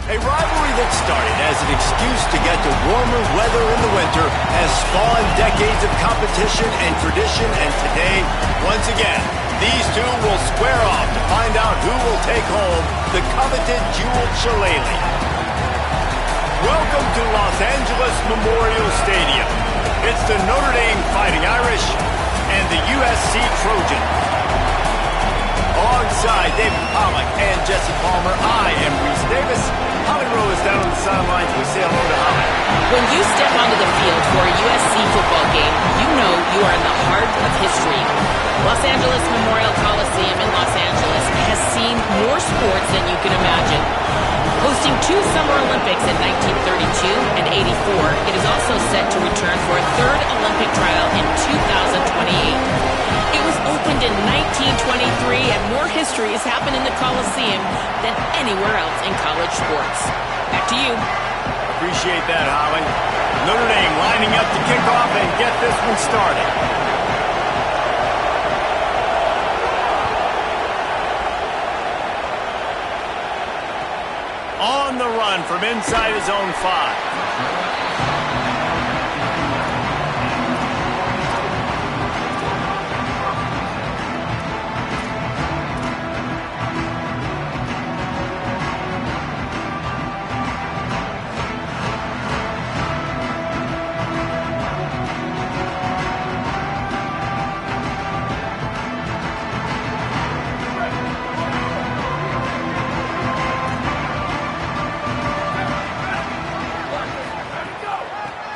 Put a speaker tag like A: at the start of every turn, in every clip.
A: A rivalry that started as an excuse to get to warmer weather in the winter has spawned decades of competition and tradition, and today, once again, these two will square off to find out who will take home the coveted jeweled shillelagh. Welcome to Los Angeles Memorial Stadium. It's the Notre Dame Fighting Irish and the USC Trojans. Alongside David Pollack and Jesse Palmer, I am Reese Davis. Holly Rowe is down on the sidelines. We say hello to Holly.
B: When you step onto the field for a USC football game, you know you are in the heart of history. Los Angeles Memorial Coliseum in Los Angeles has seen more sports than you can imagine. Hosting 2 Summer Olympics in 1932 and 84, it is also set to return for a 3rd Olympic trial in 2028. It was opened in 1923, and more history has happened in the Coliseum than anywhere else in college sports. Back to you.
A: Appreciate that, Holly. Notre Dame lining up to kick off and get this one started. On the run from inside his own 5.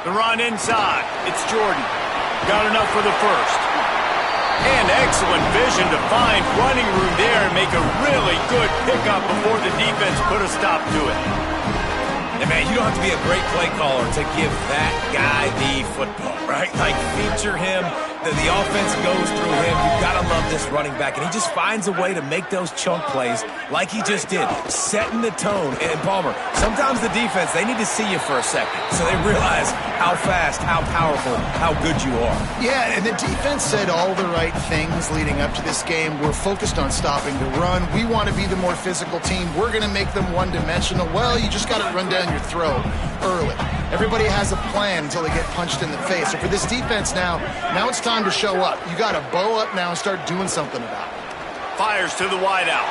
A: The run inside. It's Jordan. Got enough for the first. And excellent vision to find running room there and make a really good pickup before the defense put a stop to it.
C: And man, you don't have to be a great play caller to give that guy the football, right? Like, feature him. The offense goes through him. You've got to love this running back. And he just finds a way to make those chunk plays like he just did, setting the tone. And Palmer, sometimes the defense, they need to see you for a second so they realize how fast, how powerful, how good you are.
D: Yeah, and the defense said all the right things leading up to this game. We're focused on stopping the run. We want to be the more physical team. We're going to make them one-dimensional. Well, you just got to run down your throat early. Everybody has a plan until they get punched in the face. So for this defense now it's time to show up. You got to bow up now and start doing something about it.
A: Fires to the wideout.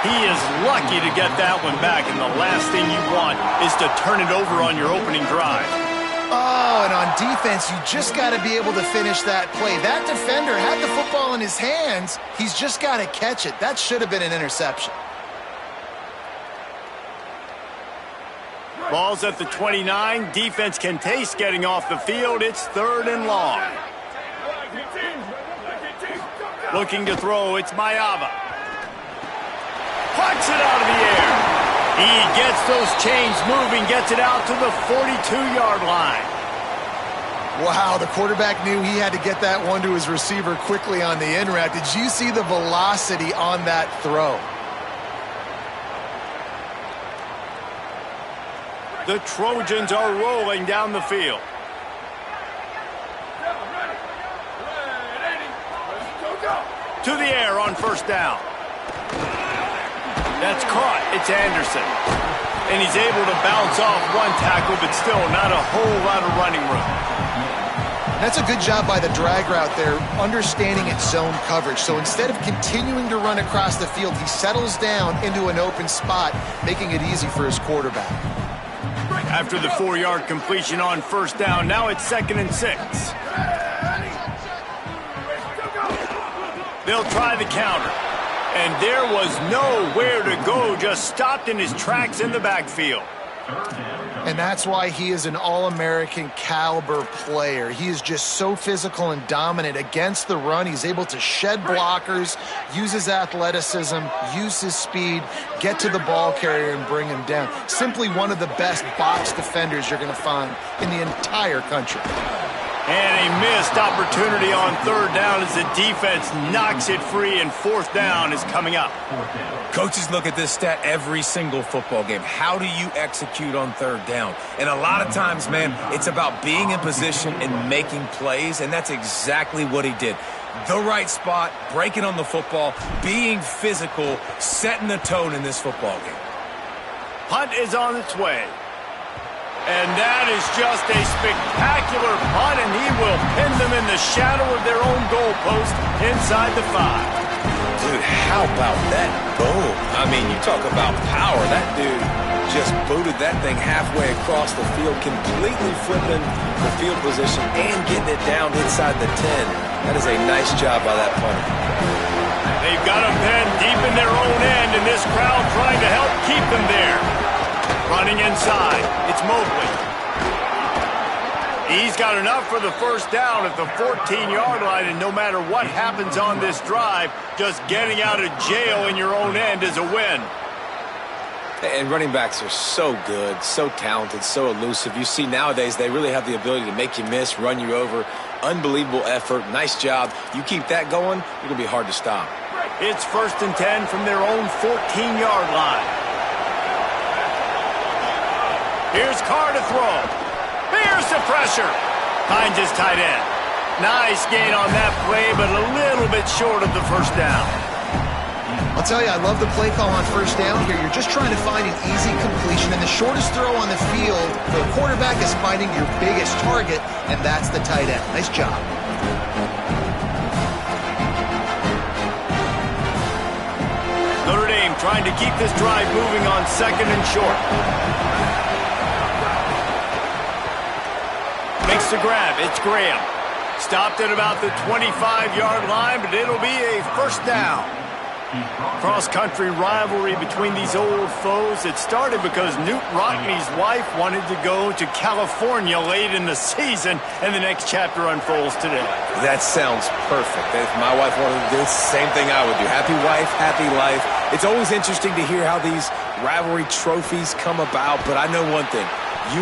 A: He is lucky to get that one back, and the last thing you want is to turn it over on your opening drive.
D: Oh, and on defense, you just got to be able to finish that play. That defender had the football in his hands. He's just got to catch it. That should have been an interception.
A: Ball's at the 29. Defense can taste getting off the field. It's 3rd and long. Looking to throw, it's Mayava. Pucks it out of the air. He gets those chains moving, gets it out to the 42-yard line.
D: Wow, the quarterback knew he had to get that one to his receiver quickly on the in route. Did you see the velocity on that throw?
A: The Trojans are rolling down the field. To the air on 1st down. That's caught. It's Anderson. And he's able to bounce off one tackle, but still not a whole lot of running room.
D: That's a good job by the drag route there, understanding its zone coverage. So instead of continuing to run across the field, he settles down into an open spot, making it easy for his quarterback.
A: After the 4-yard completion on 1st down, now it's 2nd and 6. They'll try the counter. And there was nowhere to go, just stopped in his tracks in the backfield.
D: And that's why he is an All-American caliber player. He is just so physical and dominant against the run. He's able to shed blockers, use his athleticism, use his speed, get to the ball carrier and bring him down. Simply one of the best box defenders you're going to find in the entire country.
A: And a missed opportunity on 3rd down as the defense knocks it free, and 4th down is coming up.
C: Coaches look at this stat every single football game. How do you execute on 3rd down? And a lot of times, man, it's about being in position and making plays, and that's exactly what he did. The right spot, breaking on the football, being physical, setting the tone in this football game.
A: punt is on its way. And that is just a spectacular punt, and he will pin them in the shadow of their own goalpost inside the 5.
C: Dude, how about that boom? I mean, you talk about power. That dude just booted that thing halfway across the field, completely flipping the field position and getting it down inside the 10. That is a nice job by that punter.
A: They've got him pinned deep in their own end, and this crowd trying to help keep them there. Running inside, it's Mobley. He's got enough for the first down at the 14-yard line, and no matter what happens on this drive, just getting out of jail in your own end is a win.
C: And running backs are so good, so talented, so elusive. You see nowadays they really have the ability to make you miss, run you over. Unbelievable effort. Nice job. You keep that going, you're going to be hard to stop.
A: It's 1st and 10 from their own 14-yard line. Here's Carr to throw. Here's the pressure. Finds his tight end. Nice gain on that play, but a little bit short of the first down.
D: I'll tell you, I love the play call on first down here. You're just trying to find an easy completion, and the shortest throw on the field for the quarterback is finding your biggest target, and that's the tight end. Nice job.
A: Notre Dame trying to keep this drive moving on 2nd and short. Makes the grab. It's Graham. Stopped at about the 25-yard line, but it'll be a first down. Cross-country rivalry between these old foes. It started because Newt Rockne's wife wanted to go to California late in the season, and the next chapter unfolds today.
C: That sounds perfect. If my wife wanted to do the same thing I would do. Happy wife, happy life. It's always interesting to hear how these rivalry trophies come about, but I know one thing.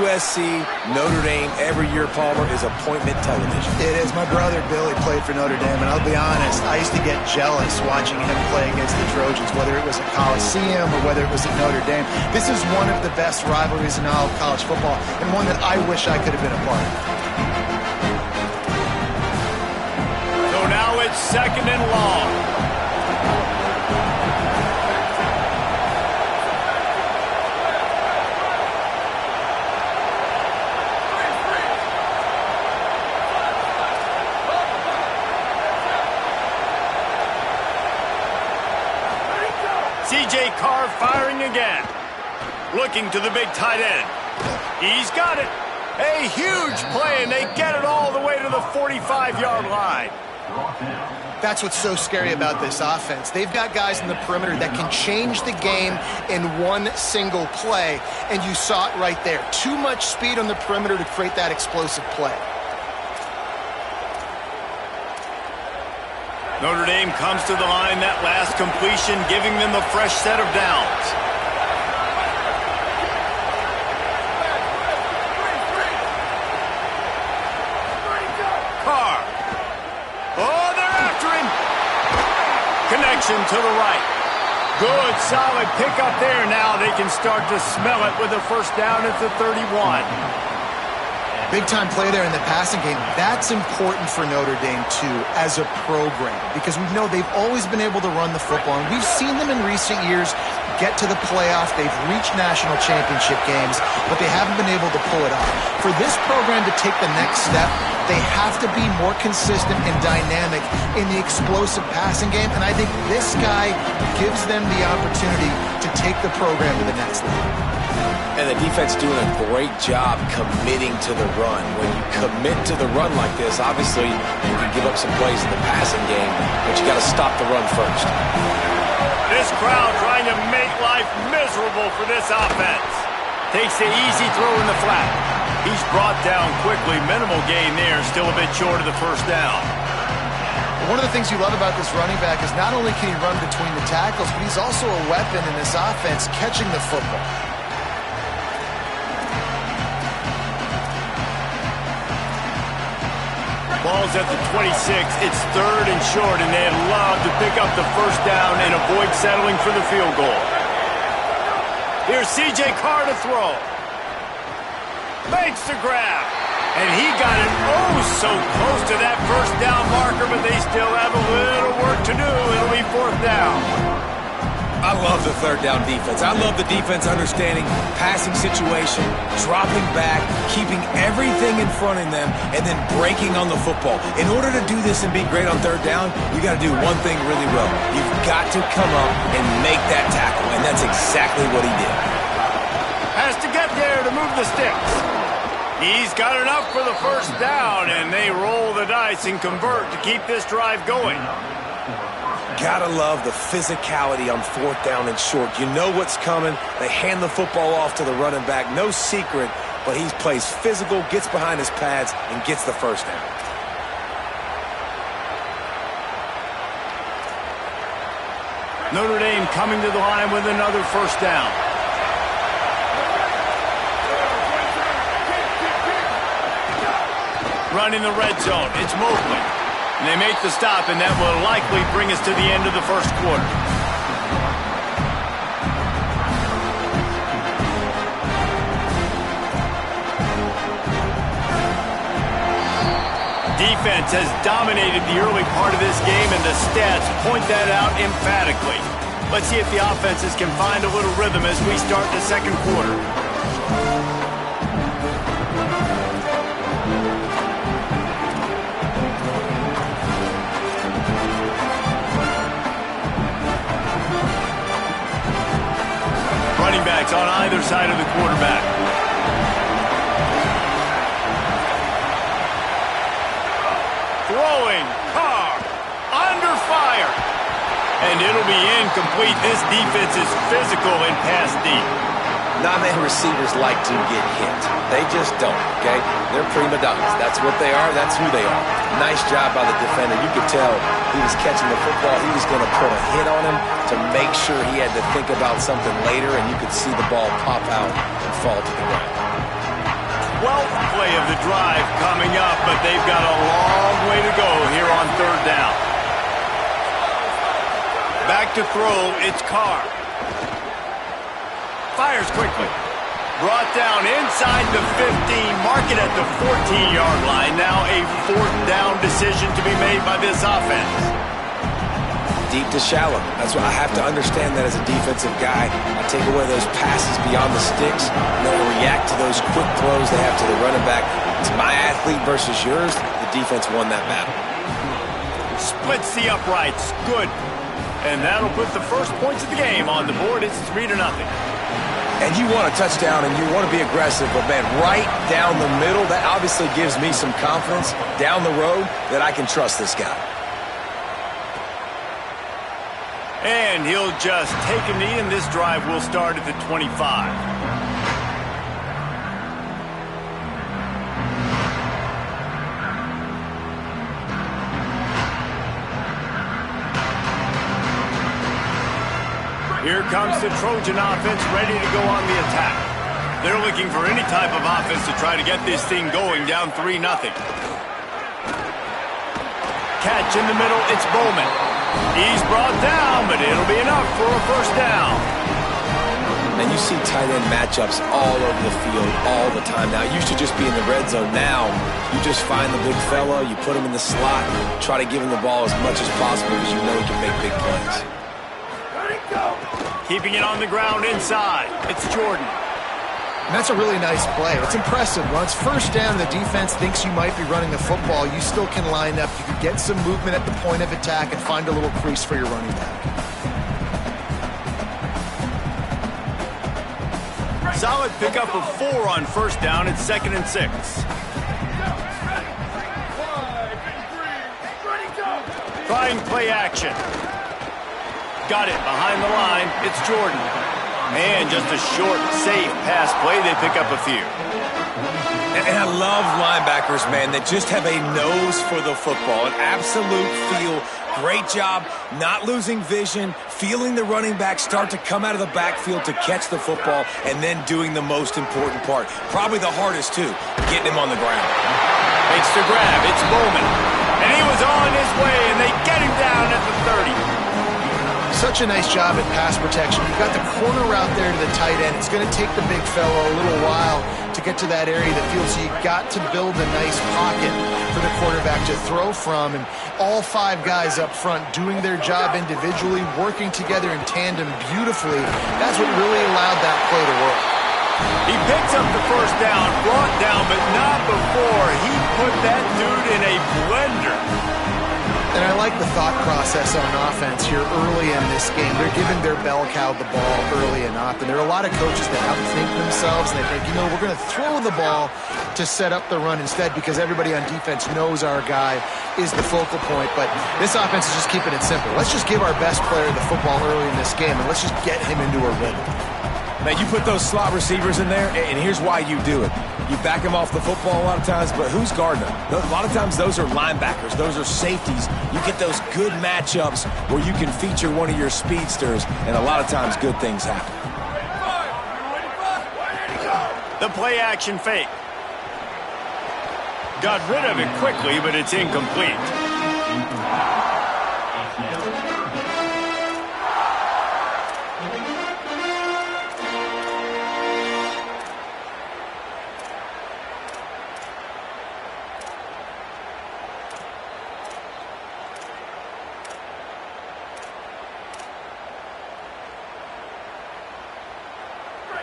C: USC, Notre Dame, every year, Palmer, is appointment television.
D: It is. My brother Billy played for Notre Dame, and I'll be honest, I used to get jealous watching him play against the Trojans, whether it was at Coliseum or whether it was at Notre Dame. This is one of the best rivalries in all of college football, and one that I wish I could have been a part of.
A: So now it's 2nd and long. C.J. Carr firing again. Looking to the big tight end. He's got it. A huge play, and they get it all the way to the 45-yard line.
D: That's what's so scary about this offense. They've got guys in the perimeter that can change the game in one single play, and you saw it right there. Too much speed on the perimeter to create that explosive play.
A: Notre Dame comes to the line, that last completion, giving them a fresh set of downs. Carr. Oh, they're after him. Connection to the right. Good, solid pickup there. Now they can start to smell it with a first down at the 31.
D: Big-time play there in the passing game. That's important for Notre Dame, too, as a program, because we know they've always been able to run the football, and we've seen them in recent years get to the playoff. They've reached national championship games, but they haven't been able to pull it off. For this program to take the next step, they have to be more consistent and dynamic in the explosive passing game, and I think this guy gives them the opportunity to take the program to the next level.
C: And the defense doing a great job committing to the run. When you commit to the run like this, obviously you can give up some plays in the passing game, but you got to stop the run first.
A: This crowd trying to make life miserable for this offense. Takes the easy throw in the flat. He's brought down quickly. Minimal gain there, still a bit short of the first down.
D: One of the things you love about this running back is not only can he run between the tackles, but he's also a weapon in this offense catching the football.
A: Ball's at the 26. It's 3rd and short, and they'd love to pick up the first down and avoid settling for the field goal. Here's C.J. Carr to throw. Makes the grab. And he got it so close to that first down marker, but they still have a little work to do. It'll be 4th down.
C: I love the third down defense. I love the defense understanding passing situation, dropping back, keeping everything in front of them, and then breaking on the football. In order to do this and be great on third down, you got to do one thing really well. You've got to come up and make that tackle, and that's exactly what he did.
A: Has to get there to move the sticks. He's got enough for the first down, and they roll the dice and convert to keep this drive going.
C: Gotta love the physicality on fourth down and short. You know what's coming. They hand the football off to the running back. No secret, but he plays physical, gets behind his pads, and gets the first down.
A: Notre Dame coming to the line with another first down. Running the red zone. It's Mobley. And they make the stop, and that will likely bring us to the end of the first quarter. Defense has dominated the early part of this game, and the stats point that out emphatically. Let's see if the offenses can find a little rhythm as we start the second quarter. Running backs on either side of the quarterback. Throwing, Carr, under fire. And it'll be incomplete. This defense is physical and pass deep.
C: Non-man receivers like to get hit. They just don't, okay? They're prima donnas. That's what they are. That's who they are. Nice job by the defender. You could tell he was catching the football. He was going to put a hit on him to make sure he had to think about something later, and you could see the ball pop out and fall to the ground.
A: 12th play of the drive coming up, but they've got a long way to go here on third down. Back to throw, it's Carr. Fires quickly. Brought down inside the 15, mark it at the 14-yard line. Now a fourth down decision to be made by this offense.
C: Deep to shallow. That's what I have to understand that as a defensive guy. I take away those passes beyond the sticks, and then react to those quick throws they have to the running back. It's my athlete versus yours. The defense won that battle.
A: Splits the uprights. Good. And that'll put the first points of the game on the board. It's 3-0.
C: And you want a touchdown and you want to be aggressive, but man, right down the middle, that obviously gives me some confidence down the road that I can trust this guy.
A: And he'll just take a knee, and this drive will start at the 25. Here comes the Trojan offense ready to go on the attack. They're looking for any type of offense to try to get this thing going, down 3-0. Catch in the middle, it's Bowman. He's brought down, but it'll be enough for a first down.
C: And you see tight end matchups all over the field all the time now. It used to just be in the red zone. Now you just find the big fella, you put him in the slot, try to give him the ball as much as possible because you know he can make big plays.
A: Keeping it on the ground inside. It's Jordan.
D: And that's a really nice play. It's impressive. Once first down, the defense thinks you might be running the football. You still can line up. You can get some movement at the point of attack and find a little crease for your running back.
A: Solid pickup of 4 on first down. It's 2nd and 6. Trying play action. Got it behind the line. It's Jordan. And just a short, safe pass play. They pick up a few.
C: And I love linebackers, man, that just have a nose for the football, an absolute feel. Great job not losing vision, feeling the running back start to come out of the backfield to catch the football, and then doing the most important part. Probably the hardest, too, getting him on the ground.
A: Makes the grab. It's Bowman. And he was on his way, and they get him down at the 30.
D: Such a nice job at pass protection. You've got the corner route there to the tight end. It's going to take the big fellow a little while to get to that area of the field, so you got to build a nice pocket for the quarterback to throw from, and all 5 guys up front doing their job individually, working together in tandem beautifully. That's what really allowed that play to work.
A: He picks up the first down, brought down, but not before he put that dude in a blender.
D: And I like the thought process on offense here early in this game. They're giving their bell cow the ball early and often. There are a lot of coaches that outthink themselves, and they think, we're going to throw the ball to set up the run instead because everybody on defense knows our guy is the focal point. But this offense is just keeping it simple. Let's just give our best player the football early in this game, and let's just get him into a rhythm.
C: Now, you put those slot receivers in there, and here's why you do it. You back them off the football a lot of times, but who's guarding them? A lot of times those are linebackers. Those are safeties. You get those good matchups where you can feature one of your speedsters, and a lot of times good things happen.
A: The play action fake. Got rid of it quickly, but it's incomplete.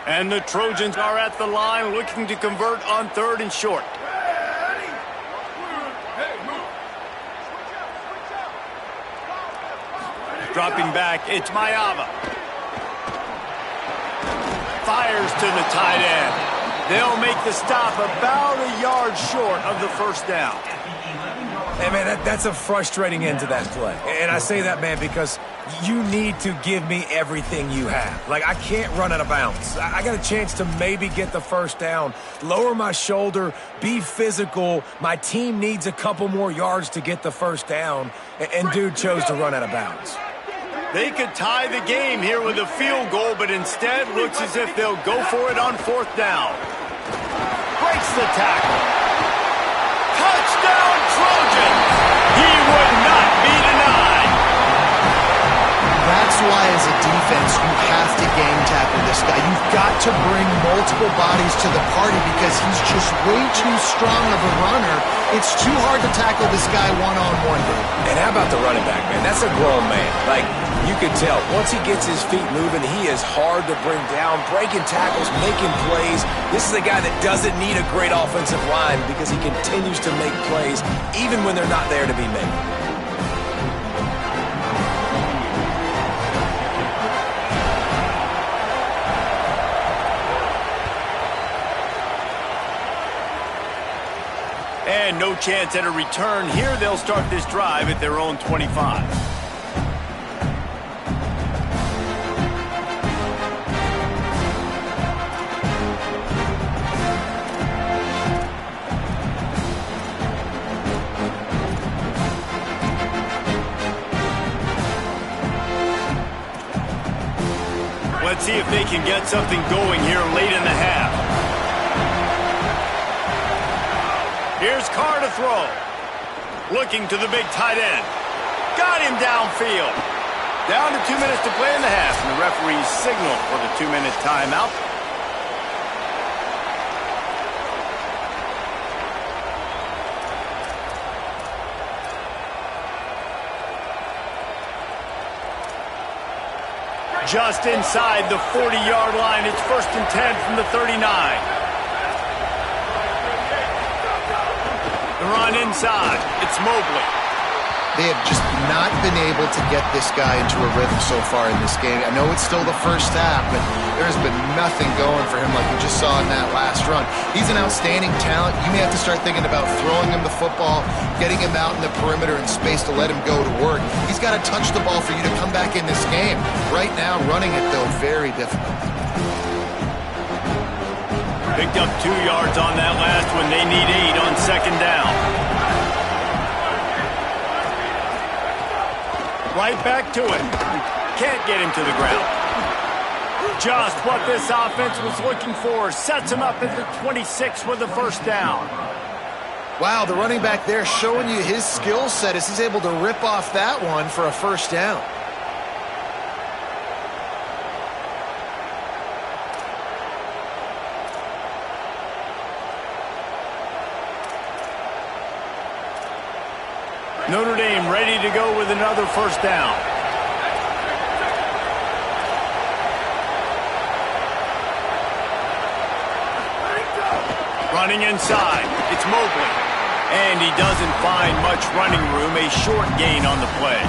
A: And the Trojans are at the line looking to convert on 3rd and short. Dropping back, it's Mayava. Fires to the tight end. They'll make the stop about a yard short of the first down.
C: Hey, man, that's a frustrating end to that play. And I say that, man, because you need to give me everything you have. Like, I can't run out of bounds. I got a chance to maybe get the first down, lower my shoulder, be physical. My team needs a couple more yards to get the first down, and dude chose to run out of bounds.
A: They could tie the game here with a field goal, but instead looks as if they'll go for it on 4th down. Breaks the tackle. Touchdown Trojans! He would not be denied.
D: That's why, as a defense, you have to game tackle this guy. You've got to bring multiple bodies to the party because he's just way too strong of a runner. It's too hard to tackle this guy one-on-one.
C: And how about the running back, man? That's a grown man. Like, you can tell, once he gets his feet moving, he is hard to bring down, breaking tackles, making plays. This is a guy that doesn't need a great offensive line because he continues to make plays even when they're not there to be made.
A: And no chance at a return here. They'll start this drive at their own 25. Let's see if they can get something going here late in the half. Here's Carr to throw. Looking to the big tight end. Got him downfield. Down to 2 minutes to play in the half, and the referee's signal for the 2-minute timeout. Just inside the 40-yard line. It's 1st and 10 from the 39. The run inside. It's Mobley.
D: They have just not been able to get this guy into a rhythm so far in this game. I know it's still the first half, but there's been nothing going for him like we just saw in that last run. He's an outstanding talent. You may have to start thinking about throwing him the football, getting him out in the perimeter in space to let him go to work. He's got to touch the ball for you to come back in this game. Right now, running it, though, very difficult.
A: Picked up 2 yards on that last one. They need 8 on 2nd down. Right back to it. Can't get him to the ground. Just what this offense was looking for. Sets him up at the 26 with the first down.
D: Wow, the running back there showing you his skill set as he's able to rip off that one for a first down.
A: Notre Dame ready to go with another first down. Running inside, it's Mobley. And he doesn't find much running room, a short gain on the play.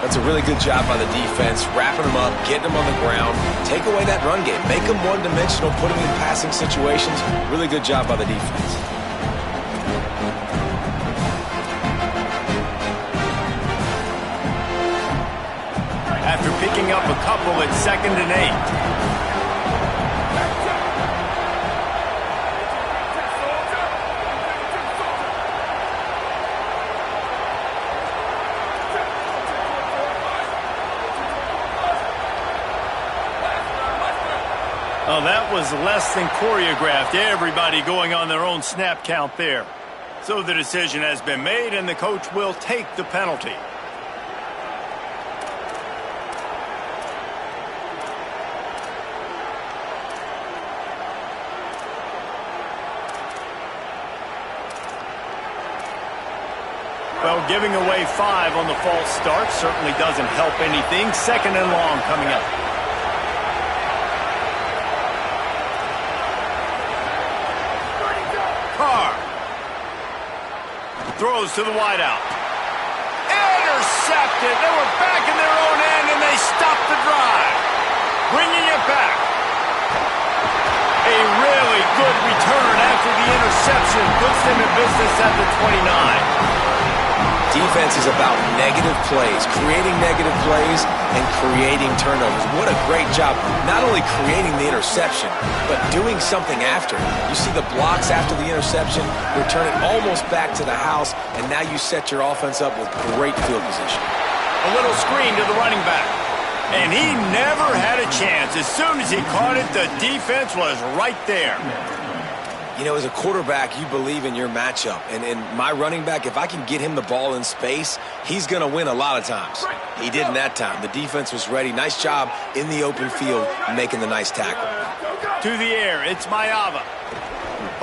C: That's a really good job by the defense, wrapping them up, getting them on the ground, take away that run game, make them one-dimensional, put them in passing situations. Really good job by the defense.
A: After picking up a couple at 2nd and 8. Oh, that was less than choreographed. Everybody going on their own snap count there. So the decision has been made, and the coach will take the penalty. Well, giving away 5 on the false start certainly doesn't help anything. 2nd and long coming up. Throws to the wideout. Intercepted. They were back in their own end, and they stopped the drive. Bringing it back. A really good return after the interception puts them in business at the 29.
C: Defense is about negative plays, creating negative plays and creating turnovers. What a great job, not only creating the interception, but doing something after. You see the blocks after the interception, return it almost back to the house, and now you set your offense up with great field position.
A: A little screen to the running back. And he never had a chance. As soon as he caught it, the defense was right there.
C: You know, as a quarterback, you believe in your matchup. And my running back, if I can get him the ball in space, he's going to win a lot of times. He didn't that time. The defense was ready. Nice job in the open field making the nice tackle.
A: To the air, it's Mayava.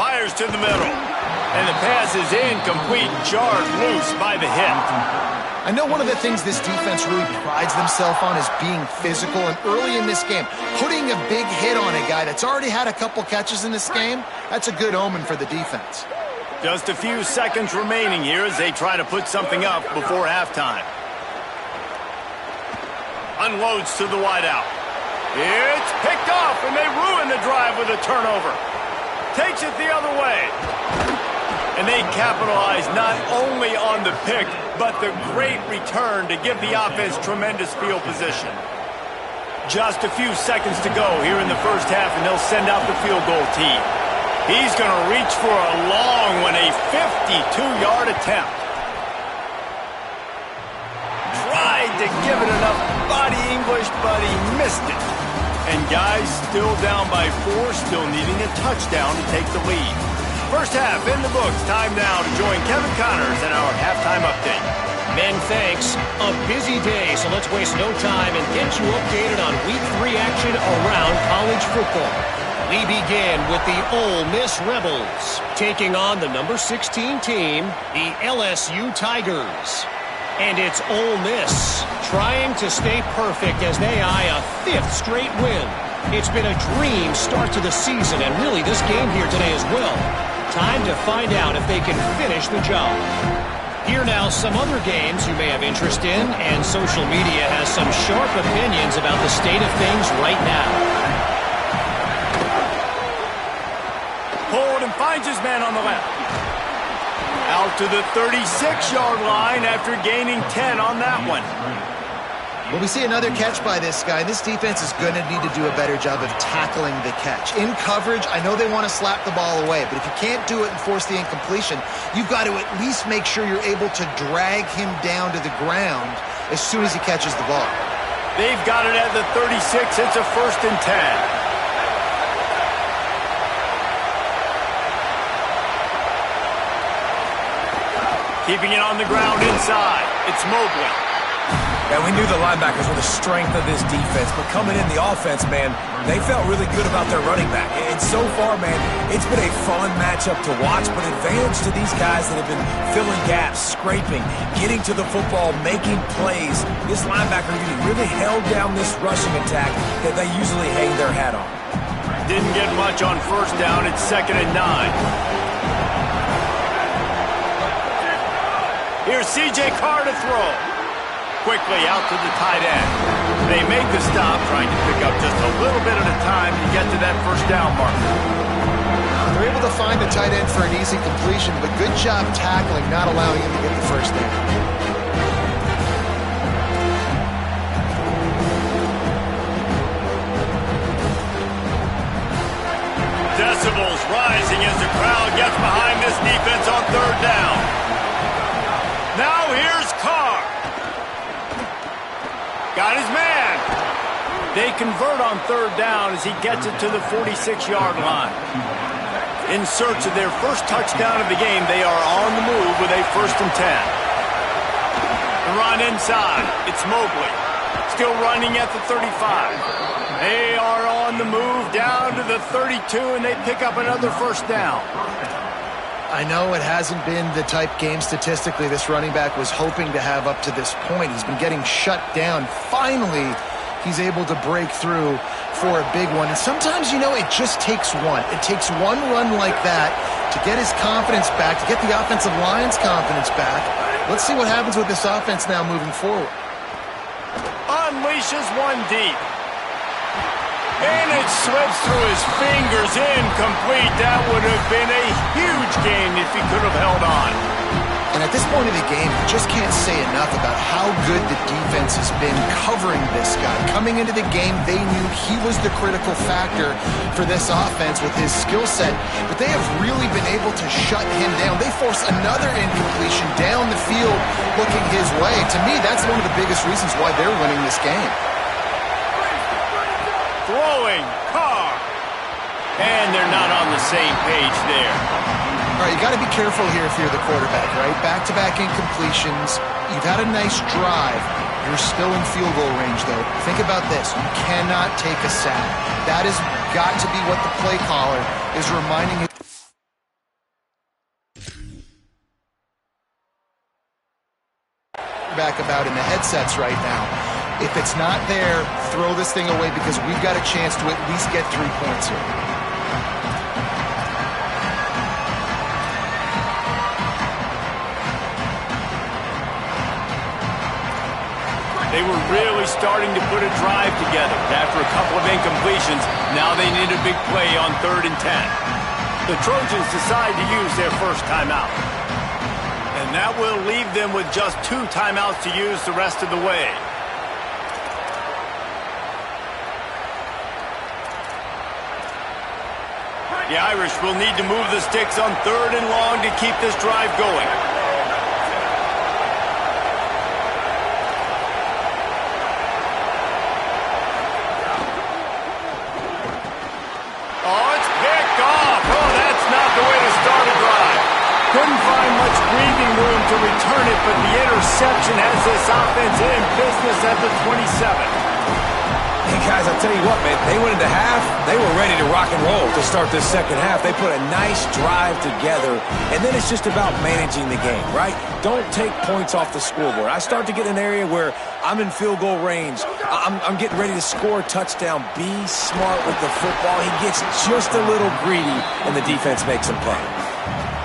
A: Fires to the middle. And the pass is incomplete, jarred loose by the hit.
D: I know one of the things this defense really prides themselves on is being physical, and early in this game, putting a big hit on a guy that's already had a couple catches in this game, that's a good omen for the defense.
A: Just a few seconds remaining here as they try to put something up before halftime. Unloads to the wideout. It's picked off, and they ruin the drive with a turnover. Takes it the other way. And they capitalize not only on the pick, but the great return to give the offense tremendous field position. Just a few seconds to go here in the first half, and they'll send out the field goal team. He's going to reach for a long one, a 52-yard attempt. Tried to give it enough body English, but he missed it. And guys still down by 4, still needing a touchdown to take the lead. First half in the books. Time now to join Kevin Connors in our halftime update.
E: Men, thanks. A busy day, so let's waste no time and get you updated on Week 3 action around college football. We begin with the Ole Miss Rebels taking on the number 16 team, the LSU Tigers. And it's Ole Miss trying to stay perfect as they eye a 5th straight win. It's been a dream start to the season, and really this game here today as well. Time to find out if they can finish the job. Here now some other games you may have interest in, and social media has some sharp opinions about the state of things right now.
A: Hold and finds his man on the left. Out to the 36-yard line after gaining 10 on that one.
D: Well, we see another catch by this guy. This defense is going to need to do a better job of tackling the catch. In coverage, I know they want to slap the ball away, but if you can't do it and force the incompletion, you've got to at least make sure you're able to drag him down to the ground as soon as he catches the ball.
A: They've got it at the 36. It's a 1st and 10. Keeping it on the ground inside. It's Mobley.
C: And we knew the linebackers were the strength of this defense, but coming in the offense, man, they felt really good about their running back. And so far, man, it's been a fun matchup to watch, but advantage to these guys that have been filling gaps, scraping, getting to the football, making plays. This linebacker unit really held down this rushing attack that they usually hang their hat on.
A: Didn't get much on first down. It's 2nd and 9. Here's C.J. Carr to throw. Quickly out to the tight end. They make the stop, trying to pick up just a little bit at a time to get to that first down marker.
D: They're able to find the tight end for an easy completion, but good job tackling, not allowing him to get the first down.
A: Decibels rising as the crowd gets behind this defense on 3rd down. Now here's Carr. Got his man. They convert on 3rd down as he gets it to the 46-yard line. In search of their first touchdown of the game, they are on the move with a 1st and 10. The run inside. It's Mobley. Still running at the 35. They are on the move down to the 32, and they pick up another first down.
D: I know it hasn't been the type game statistically this running back was hoping to have up to this point. He's been getting shut down. Finally, he's able to break through for a big one. And sometimes, you know, it just takes one. It takes one run like that to get his confidence back, to get the offensive line's confidence back. Let's see what happens with this offense now moving forward.
A: Unleashes one deep. And it slips through his fingers, incomplete. That would have been a huge gain if he could have held on.
D: And at this point of the game, you just can't say enough about how good the defense has been covering this guy. Coming into the game, they knew he was the critical factor for this offense with his skill set, but they have really been able to shut him down. They force another incompletion down the field looking his way. To me, that's one of the biggest reasons why they're winning this game.
A: Throwing, Carr. And they're not on the same page there.
D: All right, you got to be careful here if you're the quarterback, right? Back-to-back incompletions. You've had a nice drive. You're still in field goal range, though. Think about this. You cannot take a sack. That has got to be what the play caller is reminding you. Back about in the headsets right now. If it's not there, throw this thing away because we've got a chance to at least get 3 points here.
A: They were really starting to put a drive together. After a couple of incompletions, now they need a big play on 3rd and 10. The Trojans decide to use their first timeout. And that will leave them with just 2 timeouts to use the rest of the way. The Irish will need to move the sticks on 3rd and long to keep this drive going. Oh, it's picked off. Oh, that's not the way to start a drive. Couldn't find much breathing room to return it, but the interception has this offense in business at the 27.
C: Hey, guys, I'll tell you what, man, they went into half, they were ready to rock and roll to start this second half. They put a nice drive together, and then it's just about managing the game, right? Don't take points off the scoreboard. I start to get an area where I'm in field goal range. I'm getting ready to score a touchdown. Be smart with the football. He gets just a little greedy, and the defense makes him pay.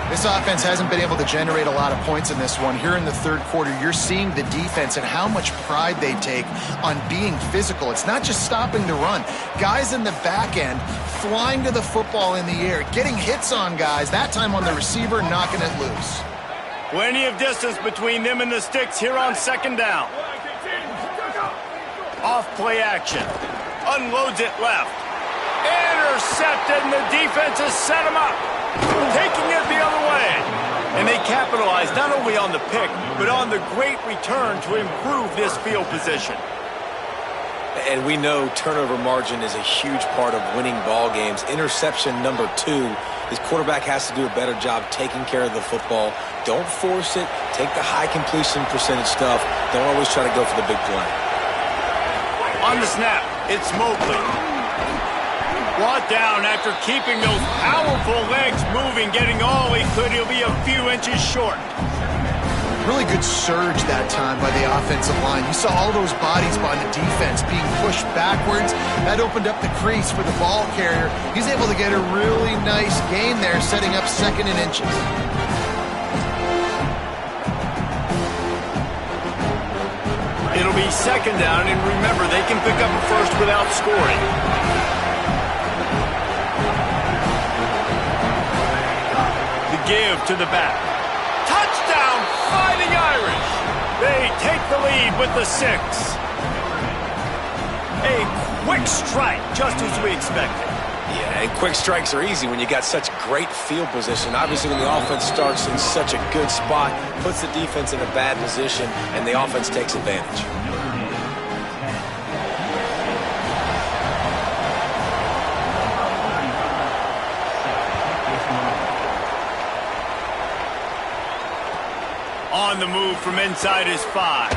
D: This offense hasn't been able to generate a lot of points in this one. Here in the 3rd quarter, you're seeing the defense and how much pride they take on being physical. It's not just stopping the run. Guys in the back end flying to the football in the air, getting hits on guys, that time on the receiver, knocking it loose.
A: Plenty of distance between them and the sticks here on 2nd down. Off play action. Unloads it left. Intercepted, and the defense has set him up. Taking it the other way. And they capitalize not only on the pick, but on the great return to improve this field position.
C: And we know turnover margin is a huge part of winning ball games. Interception number 2 This quarterback has to do a better job taking care of the football. Don't force it. Take the high completion percentage stuff. Don't always try to go for the big play.
A: On the snap, it's Mobley. Brought down after keeping those powerful legs moving, getting all he could. He'll be a few inches short.
D: Really good surge that time by the offensive line. You saw all those bodies by the defense being pushed backwards. That opened up the crease for the ball carrier. He's able to get a really nice gain there, setting up 2nd and inches.
A: It'll be 2nd down, and remember, they can pick up a first without scoring. The give to the back. Touchdown, Fighting Irish. They take the lead with the 6. A quick strike, just as we expected.
C: Yeah, and quick strikes are easy when you got such great field position. Obviously, when the offense starts in such a good spot, puts the defense in a bad position, and the offense takes advantage.
A: On the move from inside his 5.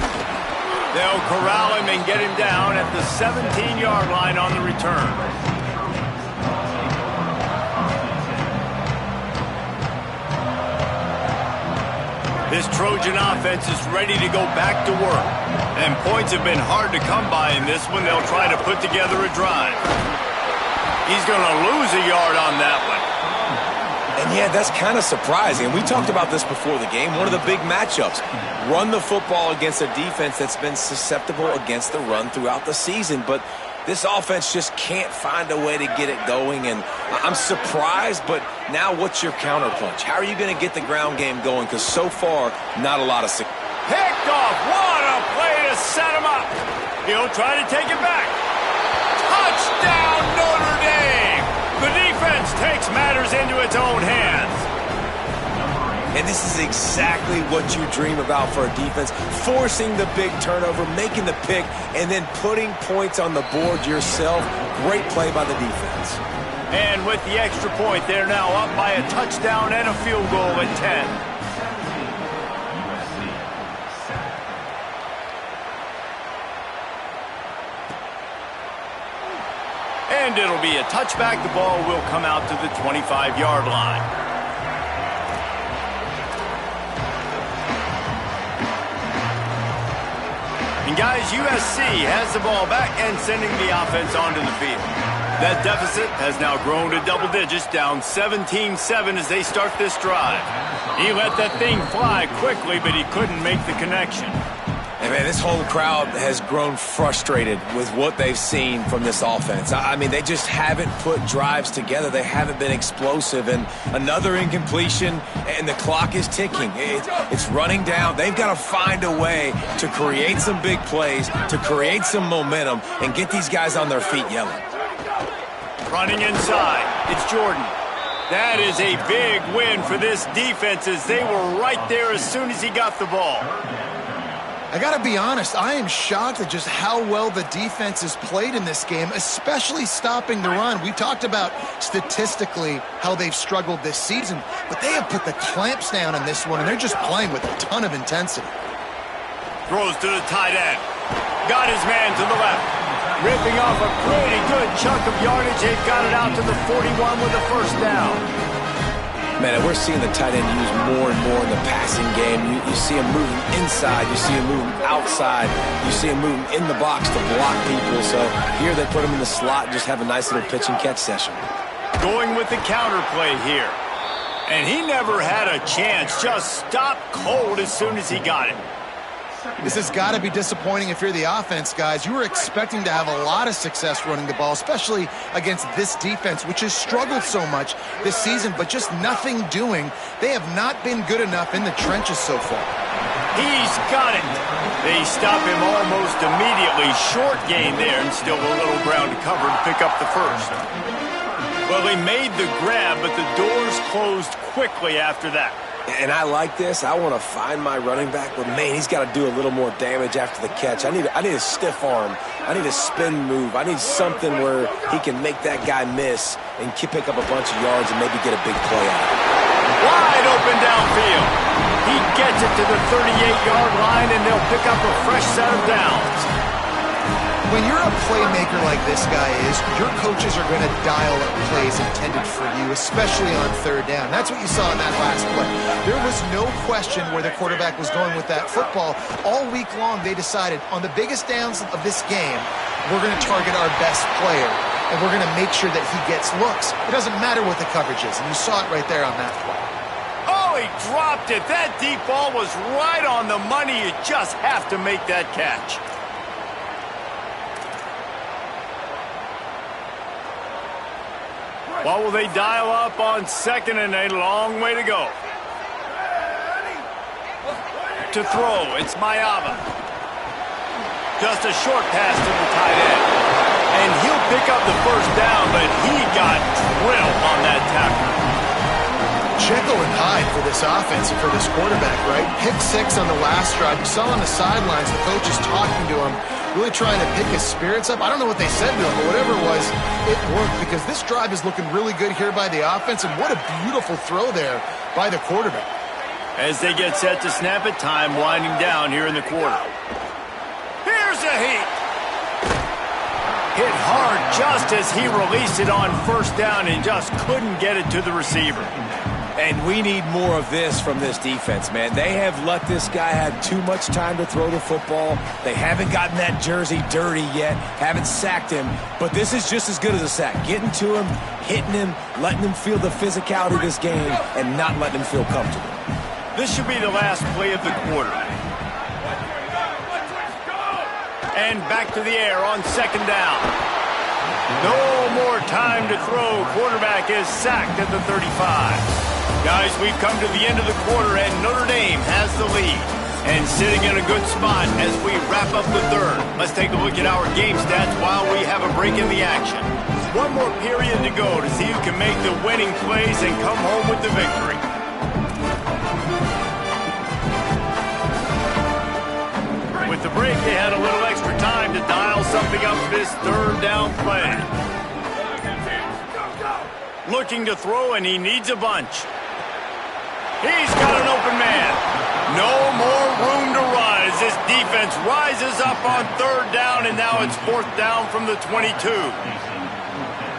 A: They'll corral him and get him down at the 17-yard line on the return. This Trojan offense is ready to go back to work. And points have been hard to come by in this one. They'll try to put together a drive. He's going to lose a yard on that one.
C: And yeah, that's kind of surprising. We talked about this before the game. One of the big matchups. Run the football against a defense that's been susceptible against the run throughout the season. But this offense just can't find a way to get it going. And I'm surprised, but now what's your counterpunch? How are you going to get the ground game going? Because so far, not a lot of success.
A: Picked off. What a play to set him up. He'll try to take it back. Touchdown, Notre Dame. The defense takes matters into its own hands.
C: And this is exactly what you dream about for a defense. Forcing the big turnover, making the pick, and then putting points on the board yourself. Great play by the defense.
A: And with the extra point, they're now up by a touchdown and a field goal at 10. And it'll be a touchback. The ball will come out to the 25-yard line. And guys, USC has the ball back and sending the offense onto the field. That deficit has now grown to double digits, down 17-7 as they start this drive. He let that thing fly quickly, but he couldn't make the connection.
C: And man, this whole crowd has grown frustrated with what they've seen from this offense. I mean, they just haven't put drives together. They haven't been explosive. And another incompletion, and the clock is ticking. It's running down. They've got to find a way to create some big plays, to create some momentum, and get these guys on their feet yelling.
A: Running inside, it's Jordan. That is a big win for this defense as they were right there as soon as he got the ball.
D: I got to be honest, I am shocked at just how well the defense has played in this game, especially stopping the run. We talked about statistically how they've struggled this season, but they have put the clamps down in this one, and they're just playing with a ton of intensity.
A: Throws to the tight end. Got his man to the left. Ripping off a pretty good chunk of yardage. They've got it out to the 41 with a first down.
C: Man, we're seeing the tight end used more and more in the passing game. You see him moving inside. You see him moving outside. You see him moving in the box to block people. So here they put him in the slot and just have a nice little pitch and catch session.
A: Going with the counter play here. And he never had a chance. Just stopped cold as soon as he got it.
D: This has got to be disappointing if you're the offense, guys. You were expecting to have a lot of success running the ball, especially against this defense, which has struggled so much this season, but just nothing doing. They have not been good enough in the trenches so far.
A: He's got it. They stop him almost immediately. Short gain there, and still a little ground to cover to pick up the first. Well, they made the grab, but the doors closed quickly after that.
C: And I like this. I want to find my running back, but, man, he's got to do a little more damage after the catch. I need a stiff arm. I need a spin move. I need something where he can make that guy miss and pick up a bunch of yards and maybe get a big play out of it.
A: Wide open downfield. He gets it to the 38-yard line, and they'll pick up a fresh set of downs.
D: When you're a playmaker like this guy is, your coaches are going to dial up plays intended for you, especially on third down. That's what you saw in that last play. There was no question where the quarterback was going with that football. All week long, they decided on the biggest downs of this game, we're going to target our best player, and we're going to make sure that he gets looks. It doesn't matter what the coverage is, and you saw it right there on that play.
A: Oh, he dropped it. That deep ball was right on the money. You just have to make that catch. What will they dial up on second and a long way to go? To throw, it's Mayava. Just a short pass to the tight end. And he'll pick up the first down, but he got drilled on that tackle.
D: Jekyll and Hyde for this offense and for this quarterback, right? Pick 6 on the last drive. You saw on the sidelines the coach is talking to him, really trying to pick his spirits up. I don't know what they said to him, but whatever it was, it worked because this drive is looking really good here by the offense, and what a beautiful throw there by the quarterback.
A: As they get set to snap it, time winding down here in the quarter. Here's a heat. Hit hard just as he released it on first down and just couldn't get it to the receiver.
C: And we need more of this from this defense, man. They have let this guy have too much time to throw the football. They haven't gotten that jersey dirty yet, haven't sacked him. But this is just as good as a sack. Getting to him, hitting him, letting him feel the physicality of this game, and not letting him feel comfortable.
A: This should be the last play of the quarter. And back to the air on second down. No more time to throw. Quarterback is sacked at the 35. Guys, we've come to the end of the quarter, and Notre Dame has the lead. And sitting in a good spot as we wrap up the third. Let's take a look at our game stats while we have a break in the action. One more period to go to see who can make the winning plays and come home with the victory. With the break, they had a little extra time to dial something up this third down play. Looking to throw, and he needs a bunch. He's got an open man. No more room to run as this defense rises up on third down, and now it's fourth down from the 22.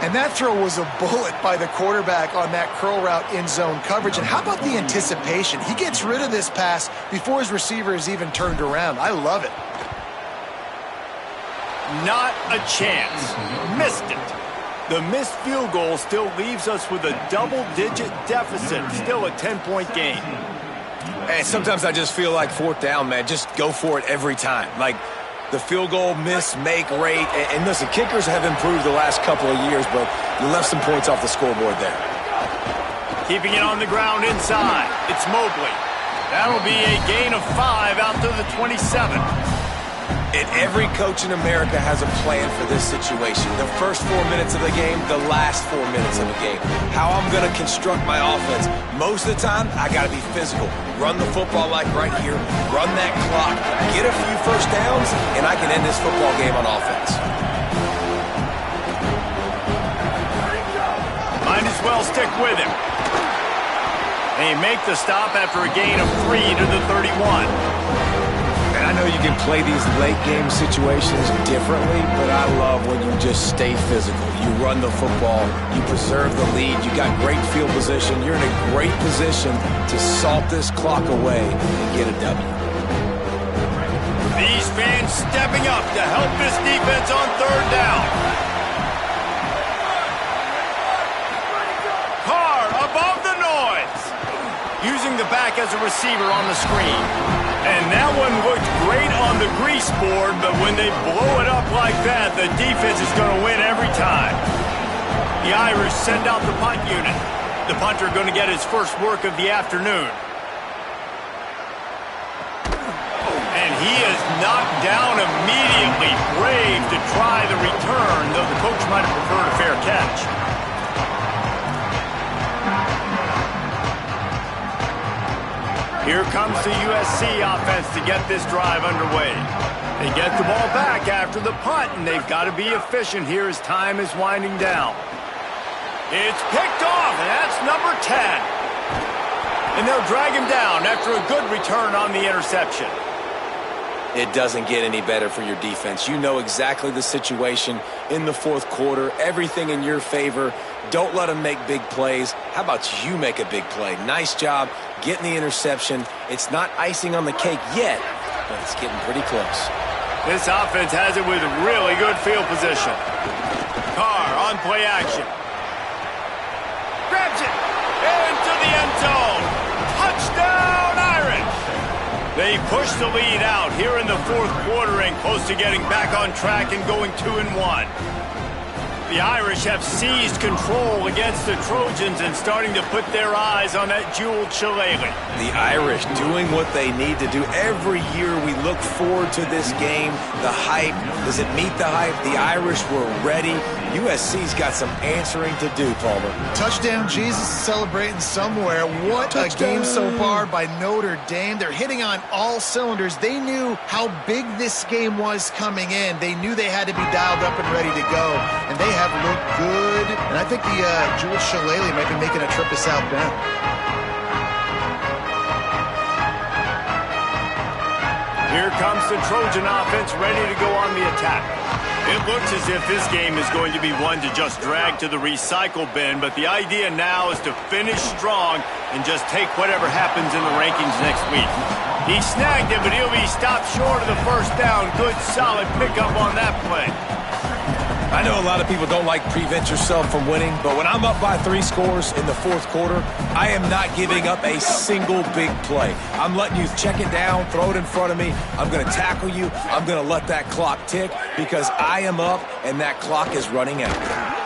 D: And that throw was a bullet by the quarterback on that curl route in zone coverage. And how about the anticipation? He gets rid of this pass before his receiver is even turned around. I love it.
A: Not a chance. Missed it. The missed field goal still leaves us with a double-digit deficit. Still a 10-point game.
C: Hey, sometimes I just feel like fourth down, man. Just go for it every time. Like the field goal miss, make rate. And listen, kickers have improved the last couple of years, but you left some points off the scoreboard there.
A: Keeping it on the ground inside. It's Mobley. That'll be a gain of 5 out to the 27.
C: And every coach in America has a plan for this situation. The first 4 minutes of the game, the last 4 minutes of the game. How I'm going to construct my offense. Most of the time, I got to be physical. Run the football like right here. Run that clock. Get a few first downs, and I can end this football game on offense.
A: Might as well stick with him. They make the stop after a gain of 3 to the 31.
C: And I know you can play these late game situations differently, but I love when you just stay physical. You run the football, you preserve the lead, you got great field position, you're in a great position to salt this clock away and get a W.
A: These fans stepping up to help this defense on third down. Carr above the noise. Using the back as a receiver on the screen. And that one looked great on the grease board, but when they blow it up like that, the defense is going to win every time. The Irish send out the punt unit. The punter going to get his first work of the afternoon. And he is knocked down immediately. Brave to try the return, though the coach might have preferred a fair catch. Here comes the USC offense to get this drive underway. They get the ball back after the punt, and they've got to be efficient here as time is winding down. It's picked off, and that's number 10. And they'll drag him down after a good return on the interception.
C: It doesn't get any better for your defense. You know exactly the situation in the fourth quarter. Everything in your favor. Don't let them make big plays. How about you make a big play? Nice job getting the interception. It's not icing on the cake yet, but it's getting pretty close.
A: This offense has it with really good field position. Carr on play action. Grabs it into the end zone. Touchdown, Irish! They push the lead out here in the fourth quarter and close to getting back on track and going 2-1. The Irish have seized control against the Trojans and starting to put their eyes on that jeweled shillelagh.
C: The Irish doing what they need to do. Every year we look forward to this game. The hype, does it meet the hype? The Irish were ready. USC's got some answering to do, Palmer.
D: Touchdown Jesus is celebrating somewhere. What
C: Touchdown.
D: A game so far by Notre Dame. They're hitting on all cylinders. They knew how big this game was coming in. They knew they had to be dialed up and ready to go. And they have looked good. And I think the Jewel Shillelagh might be making a trip to South Bend.
A: Here comes the Trojan offense ready to go on the attack. It looks as if this game is going to be one to just drag to the recycle bin, but the idea now is to finish strong and just take whatever happens in the rankings next week. He snagged it, but he'll be stopped short of the first down. Good, solid pickup on that play.
C: I know a lot of people don't like prevent yourself from winning, but when I'm up by 3 scores in the fourth quarter, I am not giving up a single big play. I'm letting you check it down, throw it in front of me. I'm going to tackle you. I'm going to let that clock tick because I am up and that clock is running out.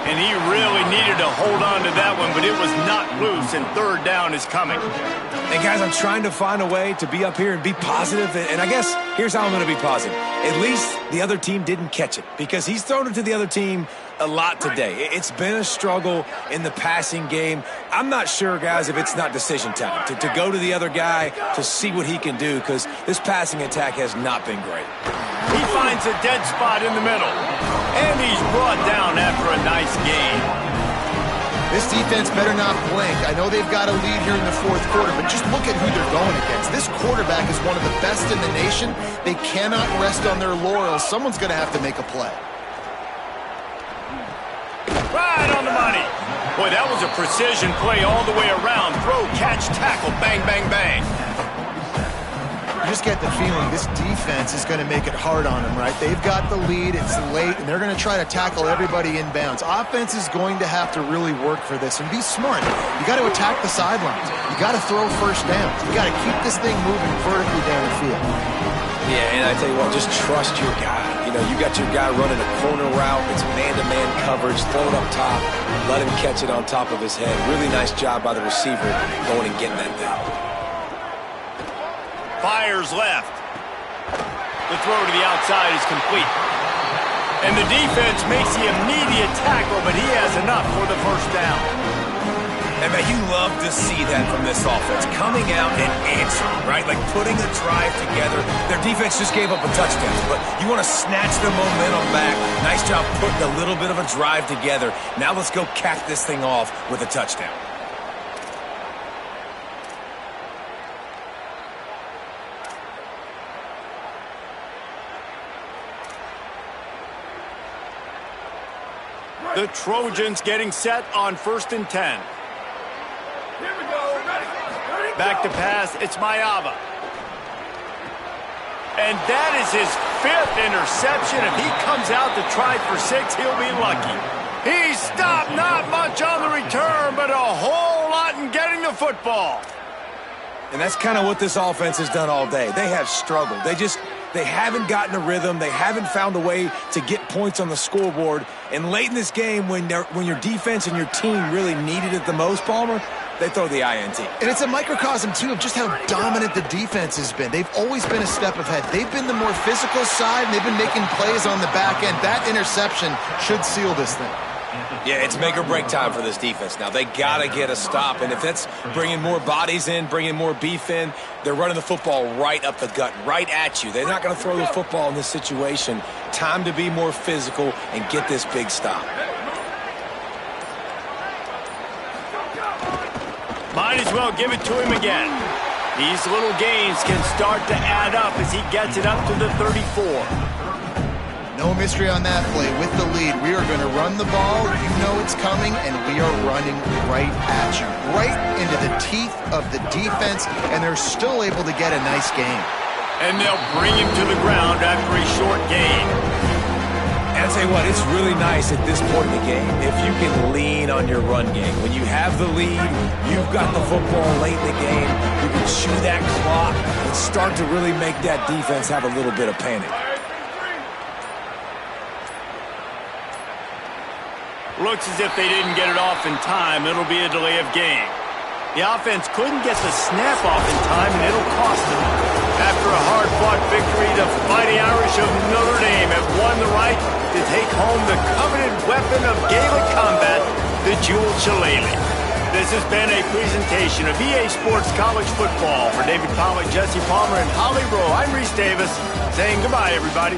A: And he really needed to hold on to that one, but it was not loose, and third down is coming.
C: And guys, I'm trying to find a way to be up here and be positive, and I guess here's how I'm going to be positive. At least the other team didn't catch it because he's thrown it to the other team a lot today. It's been a struggle in the passing game. I'm not sure, guys, if it's not decision time to go to the other guy to see what he can do because this passing attack has not been great.
A: He finds a dead spot in the middle, and he's brought down after a nice gain.
D: This defense better not blink. I know they've got a lead here in the fourth quarter, but just look at who they're going against. This quarterback is one of the best in the nation. They cannot rest on their laurels. Someone's going to have to make a play.
A: Right on the money. Boy, that was a precision play all the way around. Throw, catch, tackle, bang, bang, bang.
D: You just get the feeling this defense is going to make it hard on them, right? They've got the lead, it's late, and they're going to try to tackle everybody inbounds. Offense is going to have to really work for this and be smart. You got to attack the sidelines. You got to throw first downs. You got to keep this thing moving vertically down the field.
C: Yeah, and I tell you what, just trust your guy. You know, you got your guy running a corner route. It's man-to-man coverage. Throw it up top. Let him catch it on top of his head. Really nice job by the receiver going and getting that thing.
A: Fires left. The throw to the outside is complete. And the defense makes the immediate tackle, but he has enough for the first down.
C: And man, you love to see that from this offense. Coming out and answering, right? Like putting a drive together. Their defense just gave up a touchdown, but you want to snatch the momentum back. Nice job putting a little bit of a drive together. Now let's go cap this thing off with a touchdown.
A: The Trojans getting set on 1st and 10. Back to pass, it's Mayava. And that is his 5th interception. If he comes out to try for 6, he'll be lucky. He stopped, not much on the return, but a whole lot in getting the football.
C: And that's kind of what this offense has done all day. They have struggled. They haven't gotten a rhythm. They haven't found a way to get points on the scoreboard. And late in this game, when your defense and your team really needed it the most, Palmer, they throw the INT.
D: And it's a microcosm, too, of just how dominant the defense has been. They've always been a step ahead. They've been the more physical side, and they've been making plays on the back end. That interception should seal this thing.
C: Yeah, it's make or break time for this defense now. They got to get a stop, and if that's bringing more bodies in, bringing more beef in, they're running the football right up the gut, right at you. They're not going to throw the football in this situation. Time to be more physical and get this big stop.
A: Might as well give it to him again. These little gains can start to add up as he gets it up to the 34.
D: No mystery on that play. With the lead, we are going to run the ball. You know it's coming, and we are running right at you, right into the teeth of the defense, and they're still able to get a nice gain.
A: And they'll bring him to the ground after a short gain.
C: And I'll tell you what, it's really nice at this point in the game if you can lean on your run game. When you have the lead, you've got the football late in the game, you can chew that clock and start to really make that defense have a little bit of panic.
A: Looks as if they didn't get it off in time. It'll be a delay of game. The offense couldn't get the snap off in time, and it'll cost them. After a hard-fought victory, the Fighting Irish of Notre Dame have won the right to take home the coveted weapon of Gaelic combat, the Jewel Shillelagh. This has been a presentation of EA Sports College Football. For David Pollack, Jesse Palmer, and Holly Rowe, I'm Reese Davis, saying goodbye, everybody.